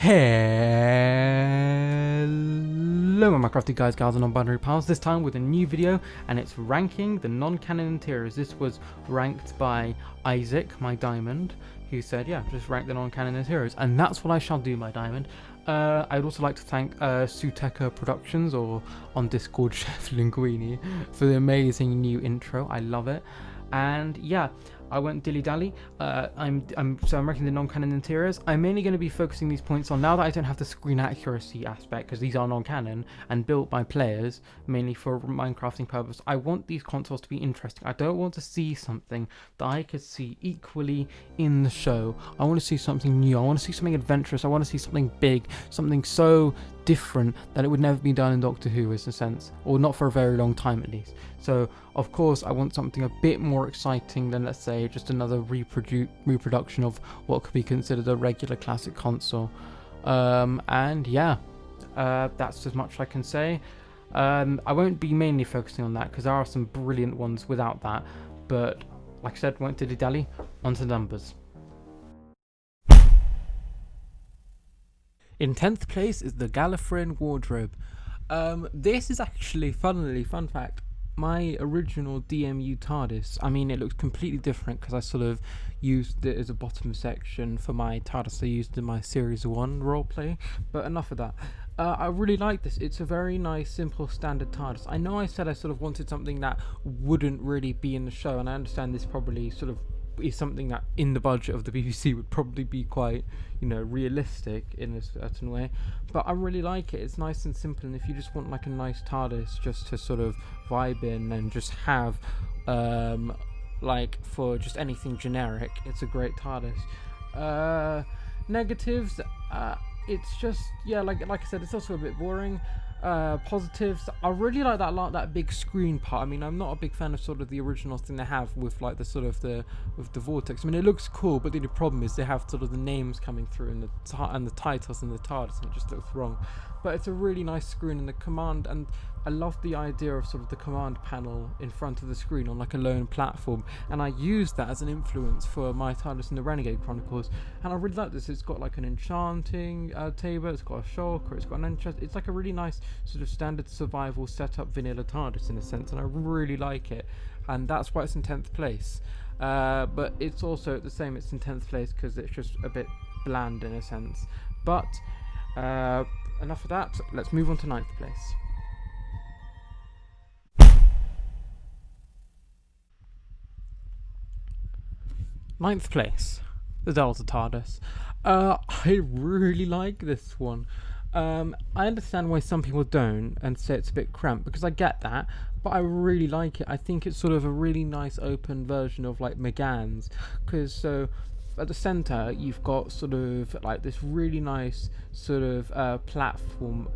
Hello my Minecrafting guys, gals and non-binary pals, this time with a new video, and it's ranking the non-canon interiors. This was ranked by Isaac, my diamond, who said, yeah, just rank the non-canon interiors, and that's what I shall do, my diamond. I'd also like to thank Suteka Productions, or on Discord Chef Linguini, for the amazing new intro. I love it. And yeah, I went dilly-dally. I'm ranking the non-canon interiors. I'm mainly going to be focusing these points on, now that I don't have the screen accuracy aspect, because these are non-canon and built by players, mainly for Minecrafting purpose. I want these consoles to be interesting. I don't want to see something that I could see equally in the show. I want to see something new. I want to see something adventurous. I want to see something big, something so different that it would never be done in Doctor Who, in a sense, or not for a very long time at least. So of course I want something a bit more exciting than, let's say, just another reproduction of what could be considered a regular classic console. And yeah, that's as much as I can say. I won't be mainly focusing on that because there are some brilliant ones without that, but like I said, won't dilly-dally, onto the numbers. In 10th place is the Gallifreyan wardrobe. This is actually, fun fact, my original DMU Tardis. I mean, it looks completely different because I sort of used it as a bottom section for my Tardis I used in my Series 1 roleplay, but enough of that. I really like this. It's a very nice, simple, standard TARDIS. I know I said I sort of wanted something that wouldn't really be in the show, and I understand this probably sort of is something that in the budget of the BBC would probably be quite, you know, realistic in a certain way, but I really like it. It's nice and simple, and if you just want like a nice TARDIS just to sort of vibe in and just have like for just anything generic, it's a great TARDIS. Negatives, it's just, yeah, like I said, it's also a bit boring. Positives, I really like that big screen part. I mean, I'm not a big fan of sort of the original thing they have with like the sort of with the vortex. I mean, it looks cool, but the problem is they have sort of the names coming through and the titles and the TARDIS, and it just looks wrong. But it's a really nice screen, and the command, and I love the idea of sort of the command panel in front of the screen on like a lone platform, and I used that as an influence for my TARDIS in the Renegade Chronicles, and I really like this. It's got like an enchanting table, it's got a shulker, it's got an enchant. It's like a really nice sort of standard survival setup vanilla TARDIS in a sense, and I really like it, and that's why it's in 10th place. But it's also at the same, it's in 10th place because it's just a bit bland in a sense. But enough of that, let's move on to 9th place. Ninth place, the Delta TARDIS. I really like this one. I understand why some people don't and say it's a bit cramped, because I get that, but I really like it. I think it's sort of a really nice open version of like McGann's, because so at the center you've got sort of like this really nice sort of platform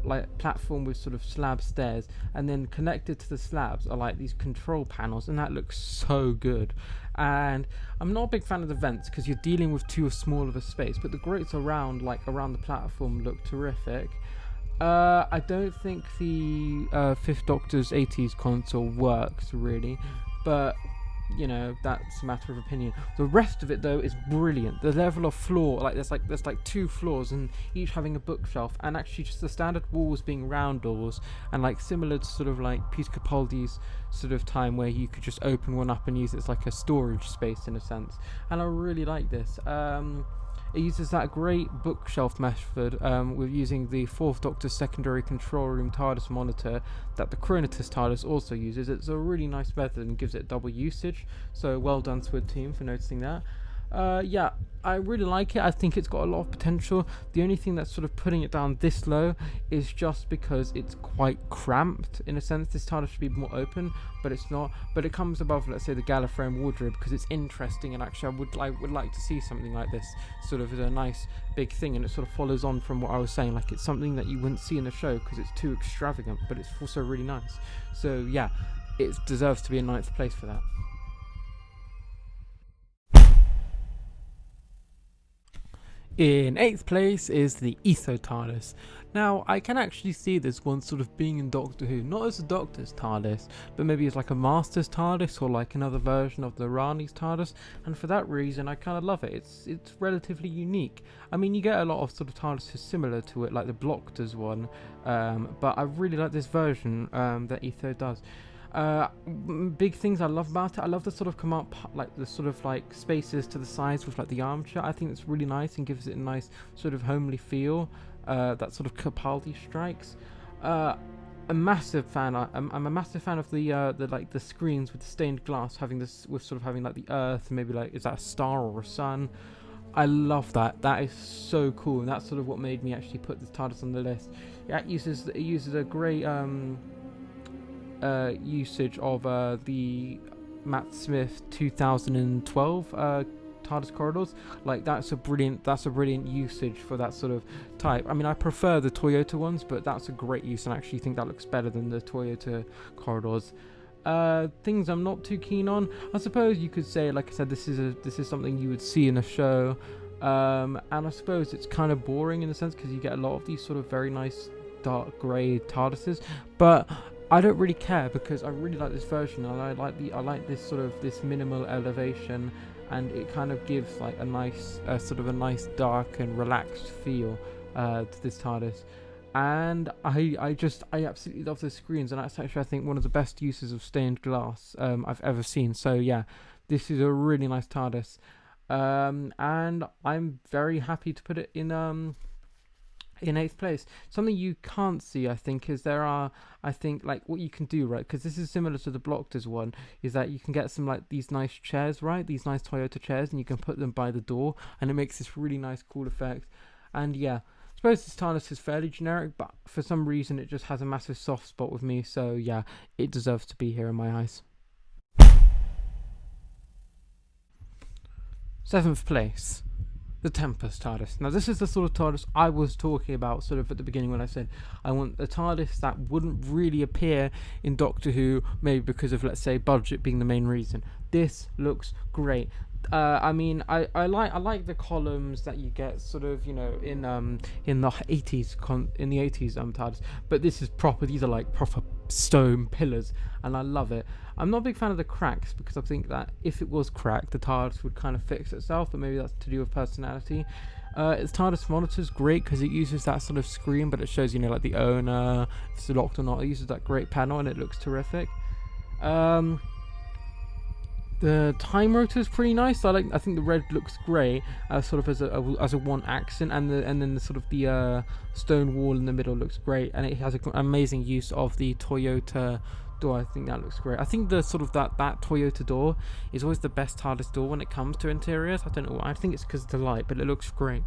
with sort of slab stairs, and then connected to the slabs are like these control panels, and that looks so good. And I'm not a big fan of the vents because you're dealing with too small of a space, but the grates around the platform look terrific. I don't think the 5th Doctor's 80s console works really, but you know, that's a matter of opinion. The rest of it though is brilliant. The level of floor, like there's like 2 floors, and each having a bookshelf, and actually just the standard walls being round doors, and like similar to sort of like Peter Capaldi's sort of time where you could just open one up and use it as like a storage space in a sense. And I really like this. It uses that great bookshelf method with using the 4th Doctor's secondary control room TARDIS monitor that the Chronotis TARDIS also uses. It's a really nice method and gives it double usage, so well done Squid team for noticing that. Yeah, I really like it. I think it's got a lot of potential. The only thing that's sort of putting it down this low is just because it's quite cramped in a sense. This TARDIS should be more open, but it's not. But it comes above, let's say, the Gallifreyan wardrobe because it's interesting, and actually I would like to see something like this sort of as a nice big thing, and it sort of follows on from what I was saying. Like, it's something that you wouldn't see in the show because it's too extravagant, but it's also really nice. So yeah, it deserves to be in 9th place for that. In 8th place is the Etho TARDIS. Now, I can actually see this one sort of being in Doctor Who, not as a Doctor's TARDIS, but maybe as like a Master's TARDIS or like another version of the Rani's TARDIS, and for that reason I kind of love it. It's relatively unique. I mean, you get a lot of sort of TARDISes similar to it, like the Blockter's one, but I really like this version that Etho does. Big things I love about it. I love the sort of come up, like the sort of like spaces to the sides with like the armchair. I think it's really nice and gives it a nice sort of homely feel. That sort of Capaldi strikes. A massive fan. I'm a massive fan of the like the screens with the stained glass, having this with sort of having like the Earth, maybe like is that a star or a sun? I love that. That is so cool, and that's sort of what made me actually put this TARDIS on the list. It uses a great usage of the Matt Smith 2012 TARDIS corridors. Like that's a brilliant usage for that sort of type. I mean, I prefer the Toyota ones, but that's a great use, and I actually think that looks better than the Toyota corridors. Things I'm not too keen on, I suppose you could say, like I said, this is something you would see in a show, and I suppose it's kind of boring in a sense because you get a lot of these sort of very nice dark grey TARDISes, but I don't really care because I really like this version, and I like this sort of this minimal elevation, and it kind of gives like a nice sort of a nice dark and relaxed feel to this TARDIS. And I absolutely love the screens, and that's actually I think one of the best uses of stained glass I've ever seen. So yeah, this is a really nice TARDIS, and I'm very happy to put it in 8th place. Something you can't see, I think, is I think like what you can do, right, because this is similar to the Blockter's one, is that you can get some like these nice chairs, right, these nice Toyota chairs, and you can put them by the door, and it makes this really nice cool effect. And yeah, I suppose this TARDIS is fairly generic, but for some reason it just has a massive soft spot with me, so yeah, it deserves to be here in my eyes. 7th place, the Tempest TARDIS. Now this is the sort of TARDIS I was talking about sort of at the beginning when I said I want a TARDIS that wouldn't really appear in Doctor Who, maybe because of, let's say, budget being the main reason. This looks great. I mean, I like the columns that you get sort of, you know, in the 80s TARDIS, but this is proper. These are like proper stone pillars, and I love it. I'm not a big fan of the cracks because I think that if it was cracked, the TARDIS would kind of fix itself, but maybe that's to do with personality. Its TARDIS monitor's great because it uses that sort of screen, but it shows, you know, like the owner, if it's locked or not. It uses that great panel, and it looks terrific. The time rotor is pretty nice. I think the red looks great, sort of as a one accent, and then the sort of the stone wall in the middle looks great, and it has an amazing use of the Toyota door. I think that looks great. I think the sort of that Toyota door is always the best TARDIS door when it comes to interiors. I don't know. I think it's because of the light, but it looks great.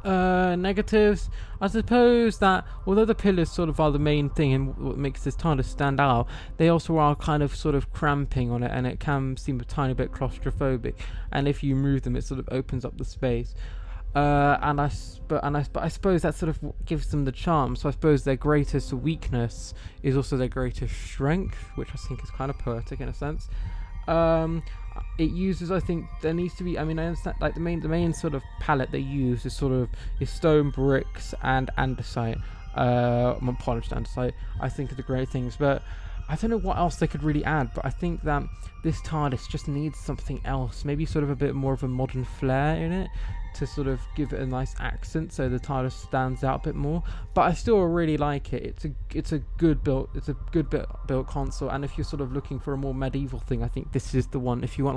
Negatives, I suppose that although the pillars sort of are the main thing and what makes this TARDIS stand out, they also are kind of sort of cramping on it, and it can seem a tiny bit claustrophobic, and if you move them it sort of opens up the space. But I suppose that sort of gives them the charm. So I suppose their greatest weakness is also their greatest strength, which I think is kind of poetic in a sense. It uses, I think there needs to be, I mean, I understand like the main sort of palette they use is stone, bricks, and andesite, polished andesite. I think are the great things, but I don't know what else they could really add. But I think that this TARDIS just needs something else, maybe sort of a bit more of a modern flair in it, to sort of give it a nice accent so the TARDIS stands out a bit more. But I still really like it. It's a good built console, and if you're sort of looking for a more medieval thing, I think this is the one. If you're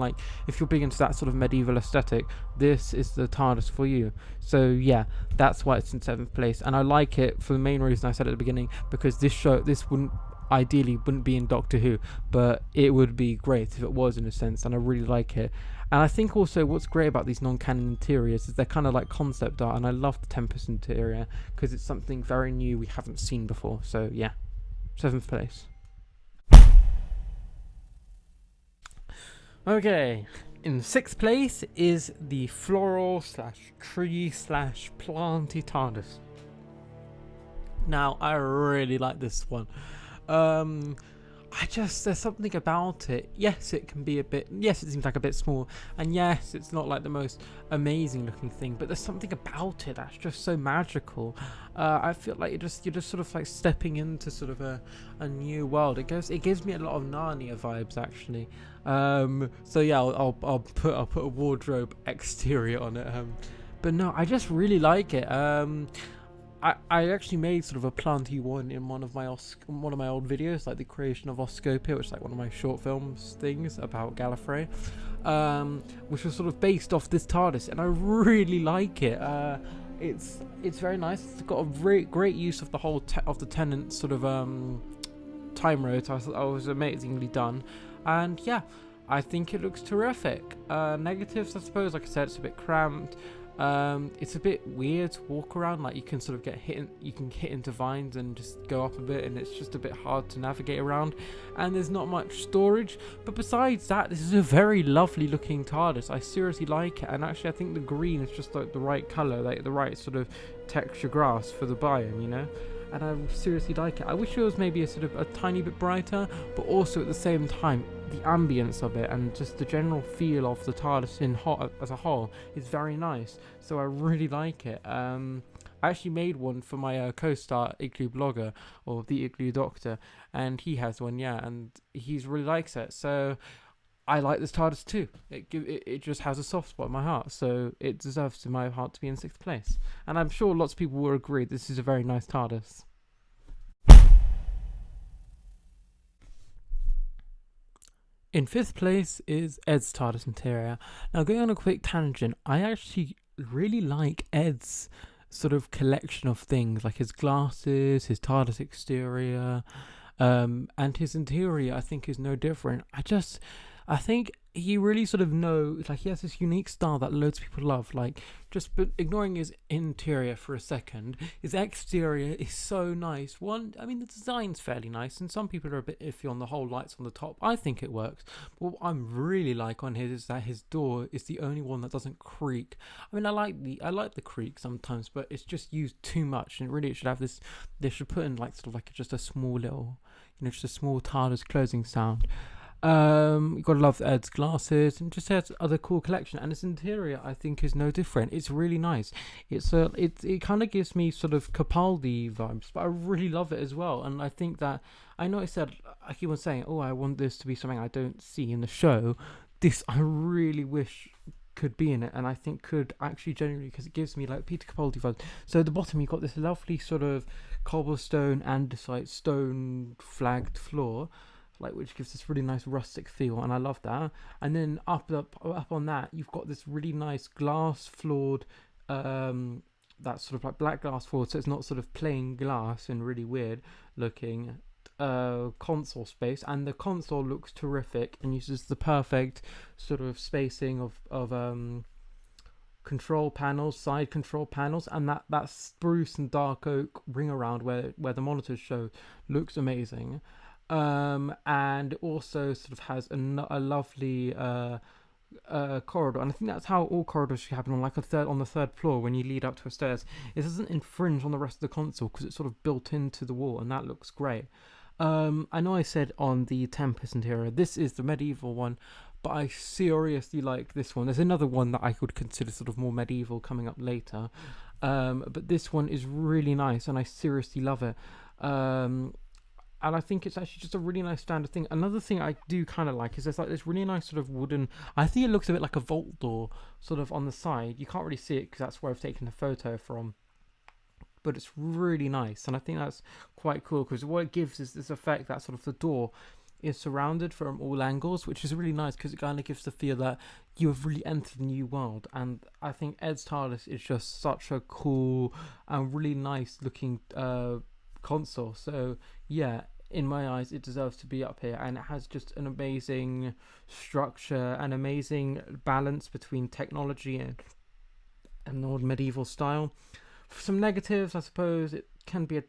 big into that sort of medieval aesthetic, this is the TARDIS for you. So yeah, that's why it's in 7th place, and I like it for the main reason I said at the beginning, because this ideally wouldn't be in Doctor Who, but it would be great if it was, in a sense, and I really like it. And I think also what's great about these non-canon interiors is they're kind of like concept art, and I love the Tempest interior because it's something very new we haven't seen before. So yeah, 7th place. Okay, in 6th place is the floral/tree/planty TARDIS. Now I really like this one. there's something about it. Yes, it can be a bit, yes, it seems like a bit small, and yes, it's not like the most amazing looking thing, but there's something about it that's just so magical. I feel like you're just sort of like stepping into sort of a new world. It gives me a lot of Narnia vibes actually. So yeah, I'll put a wardrobe exterior on it. But no, I just really like it. I actually made sort of a planty one in one of my old videos, like the creation of Oscopia, which is like one of my short films things about Gallifrey, which was sort of based off this TARDIS, and I really like it. It's very nice. It's got a great use of the whole of the Tennant sort of time road. So I thought that was amazingly done, and yeah, I think it looks terrific. Negatives, I suppose, like I said, it's a bit cramped. It's a bit weird to walk around, like you can sort of get hit into vines and just go up a bit, and it's just a bit hard to navigate around, and there's not much storage. But besides that, this is a very lovely looking TARDIS. I seriously like it, and actually I think the green is just like the right colour, like the right sort of texture grass for the biome, you know, and I seriously like it. I wish it was maybe a tiny bit brighter, but also at the same time the ambience of it and just the general feel of the TARDIS as a whole is very nice. So I really like it. I actually made one for my co-star Igloo Blogger, or the Igloo Doctor, and he has one, yeah, and he really likes it. So I like this TARDIS too. It just has a soft spot in my heart, so it deserves in my heart to be in 6th place. And I'm sure lots of people will agree this is a very nice TARDIS. In 5th place is Ed's TARDIS interior. Now, going on a quick tangent, I actually really like Ed's sort of collection of things, like his glasses, his TARDIS exterior, and his interior. I think is no different. I think he really sort of knows, like he has this unique style that loads of people love. Like, but ignoring his interior for a second, his exterior is so nice. I mean, the design's fairly nice, and some people are a bit iffy on the whole lights on the top. I think it works. But what I'm really like on his is that his door is the only one that doesn't creak. I mean, I like the creak sometimes, but it's just used too much, and really it should have this. They should put in like sort of like just a small little, just a small TARDIS closing sound. You gotta love Ed's glasses, and just has other cool collection, and its interior I think is no different. It's really nice. It kind of gives me sort of Capaldi vibes, but I really love it as well. And I think that I keep on saying, oh, I want this to be something I don't see in the show. This I really wish could be in it, and I think could actually genuinely, because it gives me like Peter Capaldi vibes. So at the bottom you've got this lovely sort of cobblestone andesite stone flagged floor, like, which gives this really nice rustic feel, and I love that. And then up on that, you've got this really nice glass floored, that's sort of like black glass floored, so it's not sort of plain glass and really weird looking console space. And the console looks terrific and uses the perfect sort of spacing of control panels, side control panels, and that spruce and dark oak ring around where the monitors show looks amazing. And also sort of has a lovely corridor, and I think that's how all corridors should happen on the third floor when you lead up to a stairs. It doesn't infringe on the rest of the console because it's sort of built into the wall, and that looks great. I know I said on the Tempest interior, this is the medieval one, but I seriously like this one. There's another one that I could consider sort of more medieval coming up later, but this one is really nice, and I seriously love it. And I think it's actually just a really nice standard thing. Another thing I do kind of like is there's like this really nice sort of wooden, I think it looks a bit like a vault door sort of on the side. You can't really see it because that's where I've taken the photo from, but it's really nice, and I think that's quite cool because what it gives is this effect that sort of the door is surrounded from all angles, which is really nice because it kind of gives the feel that you have really entered a new world. And I think Ed's TARDIS is just such a cool and really nice looking console. So yeah, in my eyes it deserves to be up here, and it has just an amazing structure, an amazing balance between technology and old medieval style. For some negatives, I suppose it can be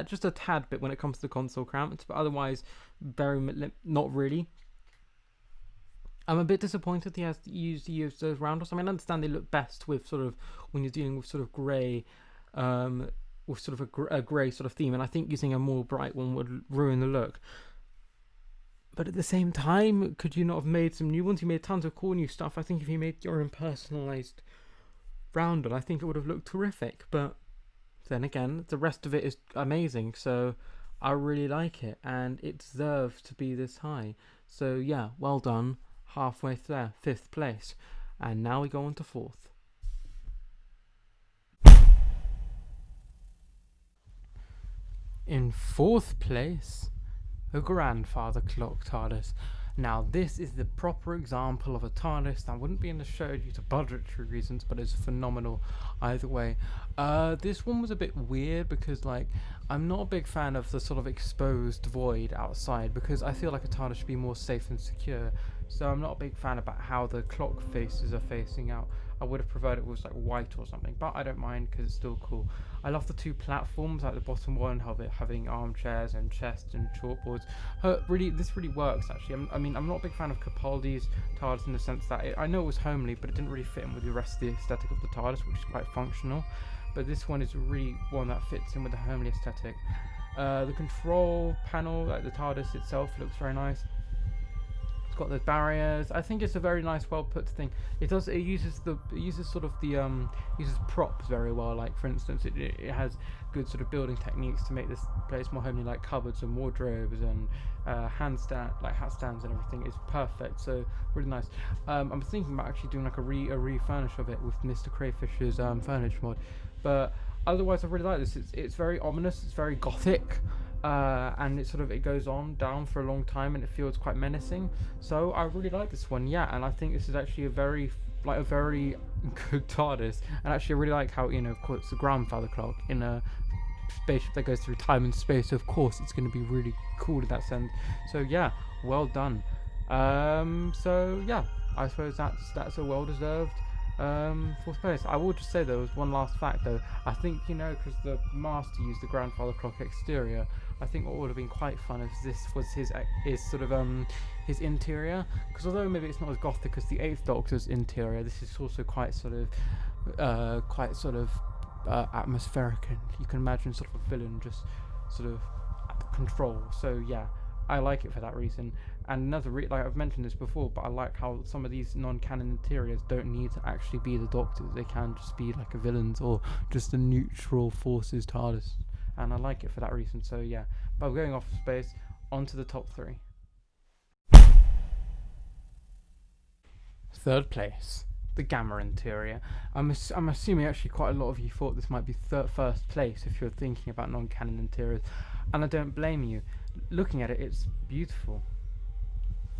just a tad bit when it comes to the console cramped, but otherwise not really. I'm a bit disappointed he has used those roundels. I mean, I understand they look best with sort of when you're dealing with sort of grey, with sort of a grey sort of theme, and I think using a more bright one would ruin the look. But at the same time, could you not have made some new ones? You made tons of cool new stuff. I think if you made your own personalised roundel, I think it would have looked terrific. But then again, the rest of it is amazing. So I really like it, and it deserves to be this high. So yeah, well done. Halfway there, 5th place. And now we go on to 4th. In 4th place, a grandfather clock TARDIS. Now this is the proper example of a TARDIS that wouldn't be in the show due to budgetary reasons, but it's phenomenal either way. This one was a bit weird because, like, I'm not a big fan of the sort of exposed void outside, because I feel like a TARDIS should be more safe and secure. So I'm not a big fan about how the clock faces are facing out. I would have preferred it was like white or something, but I don't mind because it's still cool. I love the 2 platforms, like the bottom one having armchairs and chests and chalkboards. This really works actually. I'm not a big fan of Capaldi's TARDIS in the sense that I know it was homely, but it didn't really fit in with the rest of the aesthetic of the TARDIS, which is quite functional. But this one is really one that fits in with the homely aesthetic. The control panel, like the TARDIS itself, looks very nice. It's got those barriers. I think it's a very nice, well put thing. It uses props very well. Like for instance, it has good sort of building techniques to make this place more homely, like cupboards and wardrobes and hat stands and everything is perfect. So really nice. I'm thinking about actually doing like a refurnish of it with Mr. Crayfish's furniture mod. But otherwise, I really like this. It's very ominous. It's very gothic. And it goes on down for a long time, and it feels quite menacing. So I really like this one, yeah. And I think this is actually a very good TARDIS. And actually, I really like how, of course, it's a grandfather clock in a spaceship that goes through time and space. So of course, it's going to be really cool in that sense. So yeah, well done. So yeah, I suppose that's a well-deserved 4th place. I will just say there was one last fact though. I think because the master used the grandfather clock exterior, I think what would have been quite fun if this was his interior, because although maybe it's not as gothic as the 8th Doctor's interior, this is also quite atmospheric, and you can imagine sort of a villain just sort of at the control. So yeah, I like it for that reason. And another like I've mentioned this before, but I like how some of these non-canon interiors don't need to actually be the Doctors. They can just be like a villain's or just a neutral forces TARDIS, and I like it for that reason. So yeah, but we're going off space onto the top 3. 3rd place, the Gamma interior. I'm assuming actually quite a lot of you thought this might be 1st place if you're thinking about non-canon interiors, and I don't blame you. Looking at it, it's beautiful.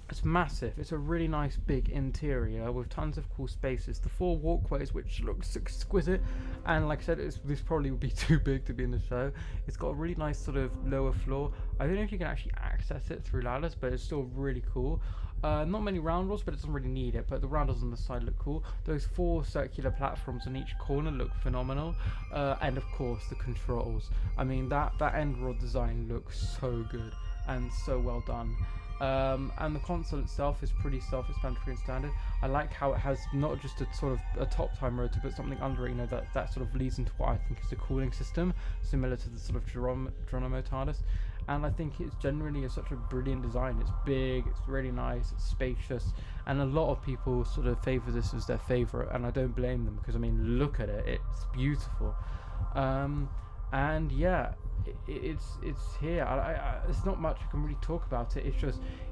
It's massive. It's a really nice big interior with tons of cool spaces. The 4 walkways, which looks exquisite, and like I said, this probably would be too big to be in the show. It's got a really nice sort of lower floor. I don't know if you can actually access it through ladders, but it's still really cool. Not many roundels, but it doesn't really need it. But the roundels on the side look cool. Those 4 circular platforms on each corner look phenomenal. And of course the controls. I mean that end rod design looks so good and so well done. And the console itself is pretty self-explanatory and standard. I like how it has not just a sort of a top time rotor, but something under it, that sort of leads into what I think is a cooling system, similar to the sort of Geronimo TARDIS. And I think it's generally such a brilliant design. It's big, it's really nice, it's spacious, and a lot of people sort of favour this as their favourite, and I don't blame them, because I mean, look at it, it's beautiful. And yeah, it's here. It's not much I can really talk about it.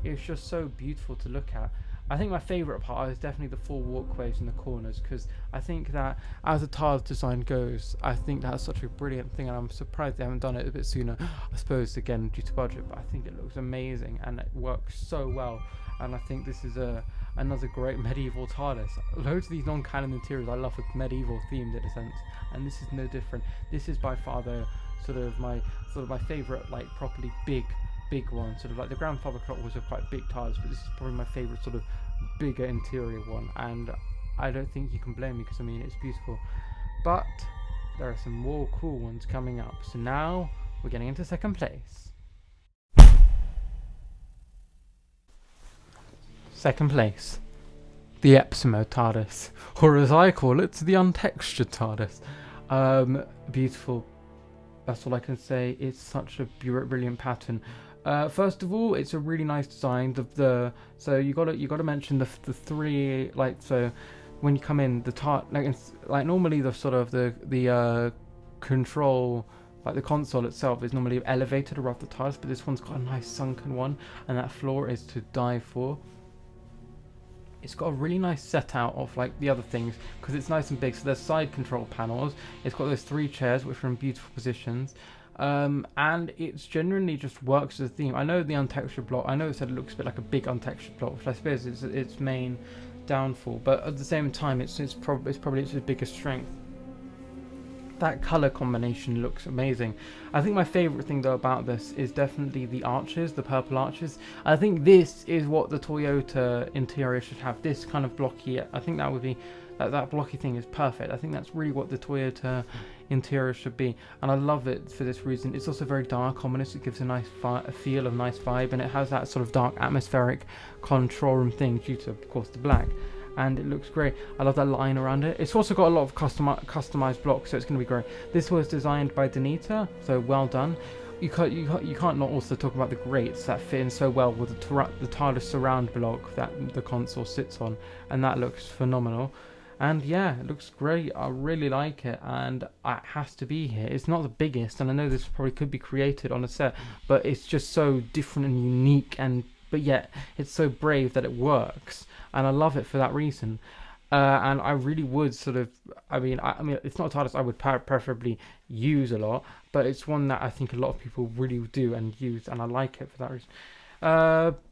It's just so beautiful to look at. I think my favourite part is definitely the 4 walkways in the corners, because I think that as a TARDIS design goes, I think that's such a brilliant thing, and I'm surprised they haven't done it a bit sooner. I suppose again due to budget, but I think it looks amazing and it works so well. And I think this is another great medieval TARDIS. Loads of these non-canon interiors I love with medieval themed in a sense, and this is no different. This is by far the my favourite, like properly big one. Sort of like the grandfather clock was a quite big TARDIS, but this is probably my favourite sort of bigger interior one, and I don't think you can blame me, because I mean it's beautiful. But there are some more cool ones coming up. So now we're getting into 2nd place. 2nd place, the Epsimo TARDIS, or as I call it, the untextured TARDIS. Beautiful. That's all I can say. It's such a brilliant pattern. First of all, it's a really nice design. So you gotta mention the three, like, so when you come in, like normally the sort of the control, like the console itself is normally elevated above the TARDIS, but this one's got a nice sunken one, and that floor is to die for. It's got a really nice set out of like the other things because it's nice and big. So there's side control panels. It's got those 3 chairs which are in beautiful positions. And it's genuinely just works as a theme. I know the untextured block, I know it said it looks a bit like a big untextured block, which I suppose is its main downfall, but at the same time it's probably its biggest strength. That color combination looks amazing. I think my favorite thing though about this is definitely the arches, the purple arches. I think this is what the Toyota interior should have, this kind of blocky. I think that would be that blocky thing is perfect. I think that's really what the Toyota interior should be, and I love it for this reason. It's also very dark, ominous. It gives a nice feel of nice vibe, and it has that sort of dark atmospheric control room thing due to, of course, the black. And it looks great. I love that line around it. It's also got a lot of customized blocks, so it's going to be great. This was designed by Danita, so well done. You can't not also talk about the grates that fit in so well with the TARDIS surround block that the console sits on, and that looks phenomenal. And yeah, it looks great. I really like it, and it has to be here. It's not the biggest, and I know this probably could be created on a set, but it's just so different and unique, but yet it's so brave that it works, and I love it for that reason. And I really would sort of, I mean, it's not a TARDIS I would preferably use a lot, but it's one that I think a lot of people really do and use, and I like it for that reason.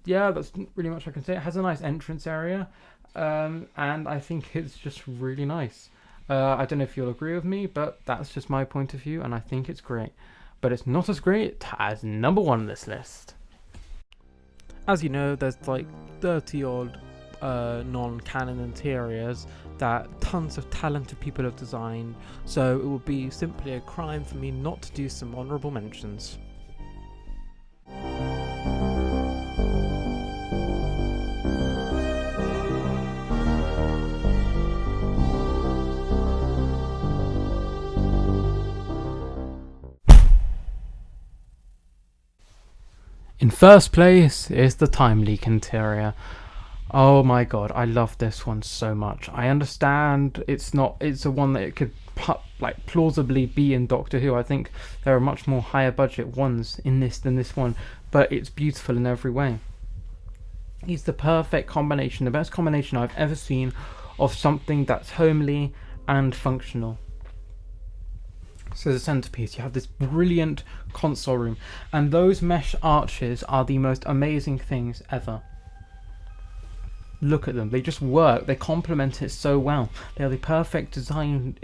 Yeah, that's really much I can say. It has a nice entrance area. And I think it's just really nice. I don't know if you'll agree with me, but that's just my point of view, and I think it's great. But it's not as great as number 1 on this list. As you know, there's like 30 odd non-canon interiors that tons of talented people have designed, so it would be simply a crime for me not to do some honourable mentions. In first place is the Time Leak interior. Oh my god, I love this one so much. I understand it's a one that it could like plausibly be in Doctor Who. I think there are much more higher budget ones in this than this one, but it's beautiful in every way. It's the perfect combination, the best combination I've ever seen of something that's homely and functional. So the centerpiece, you have this brilliant console room, and those mesh arches are the most amazing things ever. Look at them, they just work, they complement it so well. They are the perfect design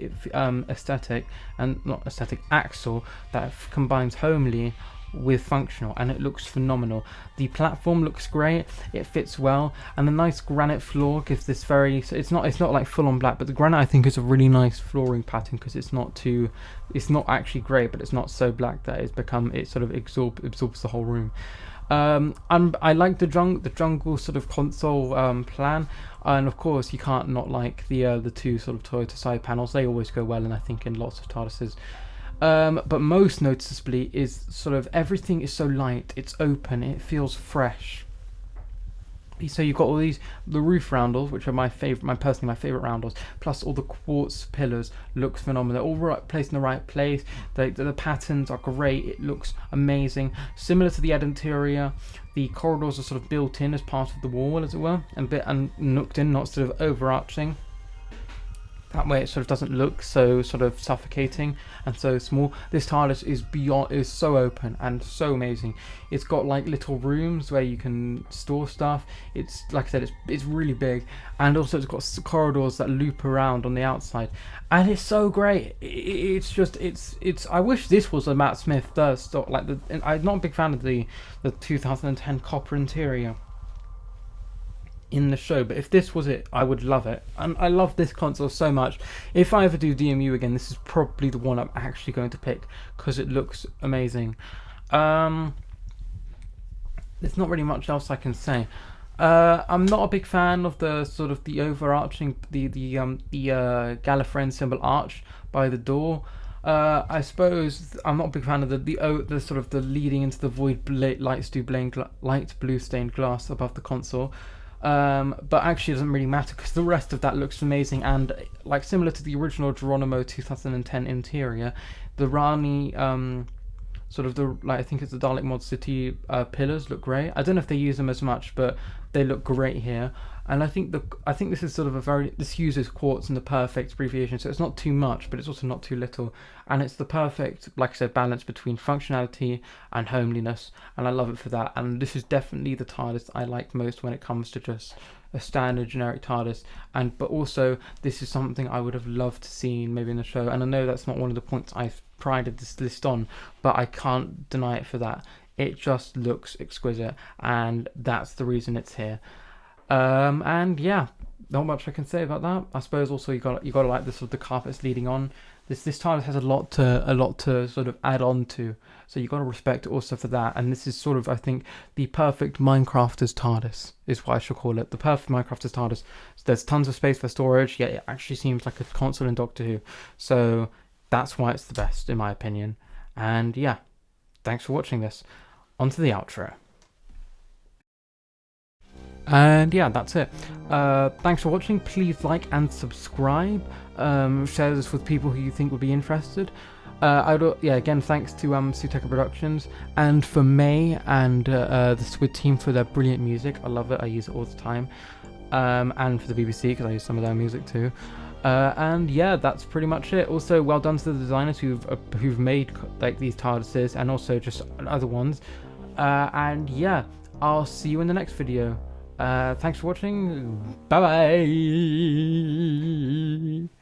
axle that combines homely with functional, and it looks phenomenal. The platform looks great, it fits well, and the nice granite floor gives this very, it's not like full on black, but the granite I think is a really nice flooring pattern because it's not actually grey, but it's not so black that it sort of absorbs the whole room. I like the jungle sort of console plan, and of course you can't not like the 2 sort of Toyota side panels. They always go well, and I think in lots of TARDISes. But most noticeably is sort of everything is so light, it's open, it feels fresh. So you've got all the roof roundels, which are personally my favourite roundels, plus all the quartz pillars looks phenomenal. They're all placed in the right place. The patterns are great. It looks amazing. Similar to the Ed interior, the corridors are sort of built in as part of the wall, as it were, and nooked in, not sort of overarching. That way it sort of doesn't look so sort of suffocating and so small. This TARDIS is so open and so amazing. It's got like little rooms where you can store stuff. It's like I said, it's really big, and also it's got corridors that loop around on the outside, and it's so great. It's I wish this was a Matt Smith stock. I'm not a big fan of the 2010 copper interior in the show, but if this was it, I would love it. And I love this console so much. If I ever do DMU again, this is probably the one I'm actually going to pick because it looks amazing. There's not really much else I can say. I'm not a big fan of the sort of the overarching the Gallifreyan symbol arch by the door. I suppose I'm not a big fan of the sort of the leading into the void light blue stained glass above the console. But actually it doesn't really matter because the rest of that looks amazing, and like similar to the original Geronimo 2010 interior, the Rani sort of the, like, I think it's the Dalek Mod City pillars look great. I don't know if they use them as much, but they look great here. And I think this is sort of this uses quartz in the perfect abbreviation, so it's not too much, but it's also not too little, and it's the perfect, like I said, balance between functionality and homeliness, and I love it for that. And this is definitely the TARDIS I like most when it comes to just a standard generic TARDIS, but also this is something I would have loved to see maybe in the show, and I know that's not one of the points I've prided this list on, but I can't deny it for that. It just looks exquisite, and that's the reason it's here. And yeah, not much I can say about that. I suppose also you got to like this sort of the carpets leading on. This TARDIS has a lot to sort of add on to, so you got to respect it also for that. And this is sort of, I think, the perfect Minecrafter's TARDIS is what I should call it. The perfect Minecrafter's TARDIS. So there's tons of space for storage, yet it actually seems like a console in Doctor Who. So that's why it's the best in my opinion. And yeah, thanks for watching this. On to the outro. And yeah, that's it. Thanks for watching. Please like and subscribe. Share this with people who you think would be interested. Again, thanks to Suteca Productions, and for May and the Squid team for their brilliant music. I love it. I use it all the time. And for the BBC, because I use some of their music too. And yeah, that's pretty much it. Also, well done to the designers who've made like these TARDISes, and also just other ones. And yeah, I'll see you in the next video. Thanks for watching. Bye bye.